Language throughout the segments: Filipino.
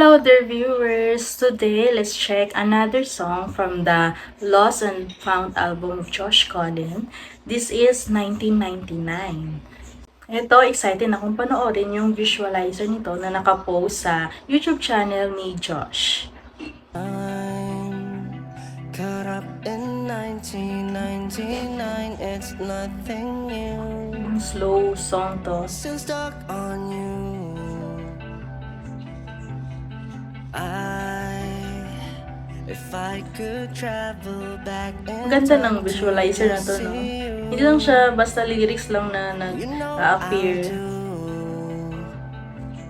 Hello there viewers! Today, let's check another song from the Lost and Found album of Josh Collin. This is 1999. Ito, excited akong panoorin yung visualizer nito na nakapost sa YouTube channel ni Josh. I'm caught up in 1999, it's nothing new. Slow song to. Still stuck on you. If I could travel back in Ganda ng visualizer na to, no? Hindi lang siya basta lyrics lang na nag-appear.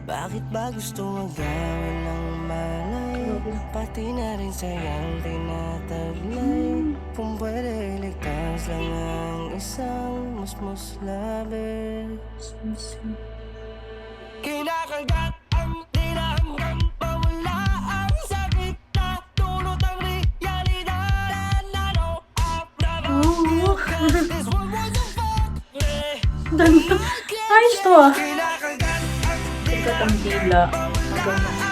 Bakit ba gusto magawin ng malay? Pati na rin sayang tinataglay. Kung pwede iligtas lang ang isang musmus labis. Kinakagat ang tinahanggang pawala ang sakit na dulot ang realidad. And I know I've never felt this one was a fuck. Ganda. Ayos to ah. Kinakagat ang Sikat ang dila. Maganda.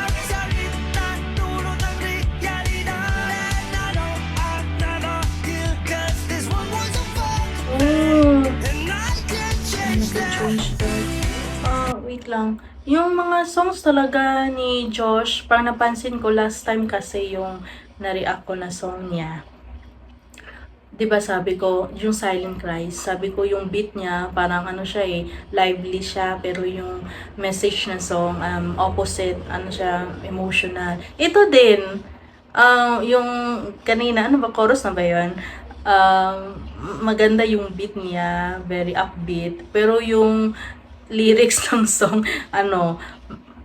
Wait lang. Yung mga songs talaga ni Josh, parang napansin ko last time kasi yung na-react ko na song niya. 'Di ba sabi ko, yung Silent Cries, sabi ko yung beat niya, parang ano siya lively siya, pero yung message ng song, opposite, ano siya, emotional. Ito din, yung kanina, ano ba, chorus na ba yun? Maganda yung beat niya, very upbeat, pero yung lyrics ng song,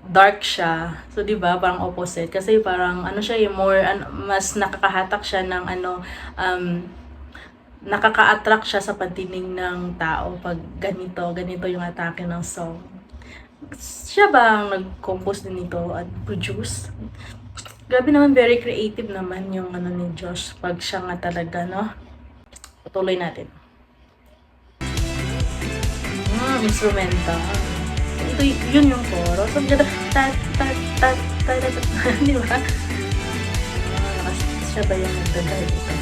dark siya. So, 'di ba, parang opposite kasi parang ano siya, more mas nakakahatak siya ng nakaka-attract siya sa pagdinig ng tao pag ganito yung atake ng song. Siya ba ang nag-compose din nito at produce? Grabe naman, very creative naman yung ni Josh pag siya nga talaga, no? Patuloy natin. Instrumental. Ito, yun yung chorus. Ang ganda. Di ba? Siya ba yung nagdadal dito?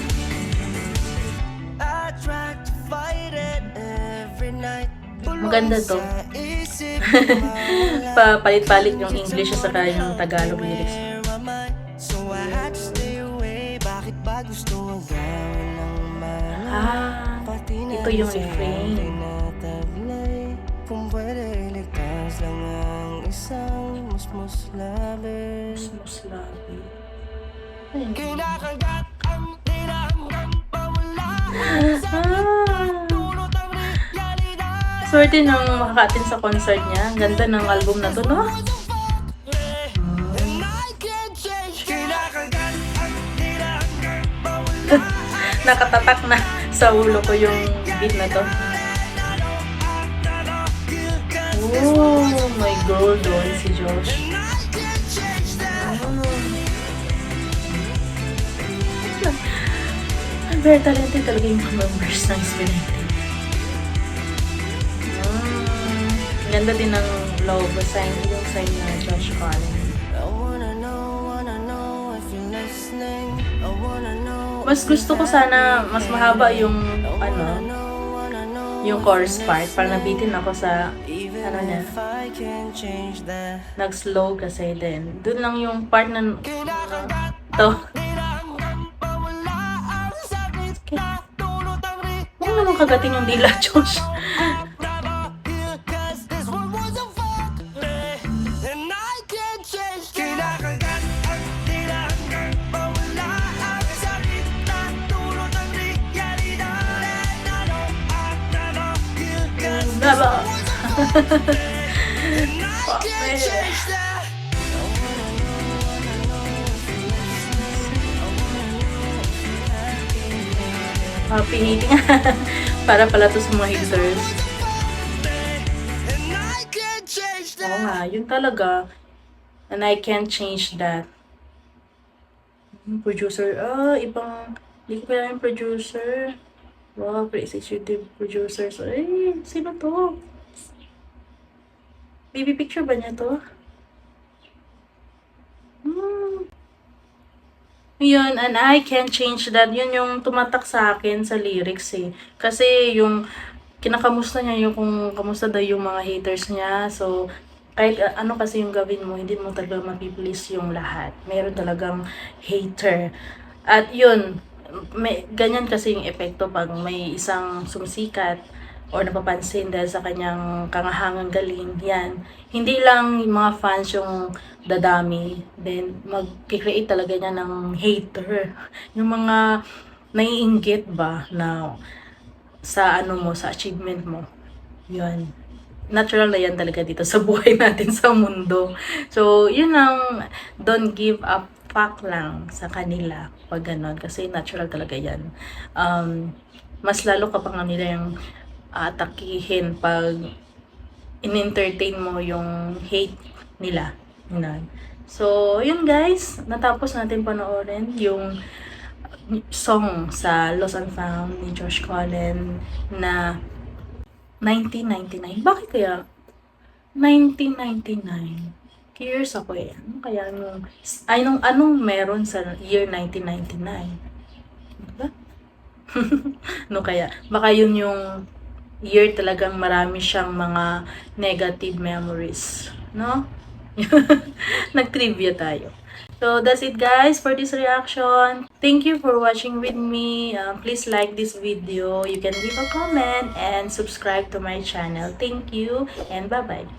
Maganda to. Palit-palit yung English sa saka yung Tagalog lyrics. Ito yung refrain. Kung pwede iligtas lang ang isang musmus labis. Musmus labis. Kinakagat ang tinahanggang pawala ang sakit dulot ang realidad. Swerte nang makaka-attend sa concert niya. Ang ganda ng album na to, no? Nakatatak na sa ulo ko yung beat na to. Oh, my girl doon si Josh. Very talented talaga yung mga members ng Spinetta. Ganda din ng logo sign, yung sign na Josh Collin. Mas gusto ko sana mas mahaba yung yung chorus part para nabitin ako sa niya. Nag-slow kasi din. Doon lang yung part na to. Huwag naman kagatin yung dila, Josh. Bravo! Happy hating. Para pala to sa mga haters. Oo nga, yun talaga. And I can't change that. Producer, ibang, hindi ko kailangan yung producer. Wow, executive producers. Ay, sino to? Baby picture ba niya to? Yun, and I can't change that. Yun yung tumatak sa akin sa lyrics eh. Kasi yung kinakamusta niya yung kung kamusta daw yung mga haters niya. So, kahit ano kasi yung gawin mo, hindi mo talaga mapiplease yung lahat. Meron talagang hater. At yun, may, ganyan kasi yung epekto pag may isang sumisikat or napapansin dahil sa kanyang kangahangang galing. Yan. Hindi lang yung mga fans yung dadami. Then, mag-create talaga niya ng hater. Yung mga naiinggit ba na sa ano mo, sa achievement mo. Yun. Natural na yan talaga dito sa buhay natin sa mundo. So, yun ang don't give up fuck lang sa kanila pag ganon. Kasi natural talaga yan. Mas lalo ka pang nila yung atakihin pag in-entertain mo yung hate nila. Yun. So, yun guys. Natapos natin panoorin yung song sa Lost and Found ni Josh Cullen na 1999. Bakit kaya 1999? Curious ako eh. Ano kaya anong meron sa year 1999? Diba? No kaya? Baka yun yung year talagang marami siyang mga negative memories. No? Nag-trivia tayo. So, that's it guys for this reaction. Thank you for watching with me. Please like this video. You can leave a comment and subscribe to my channel. Thank you and bye-bye.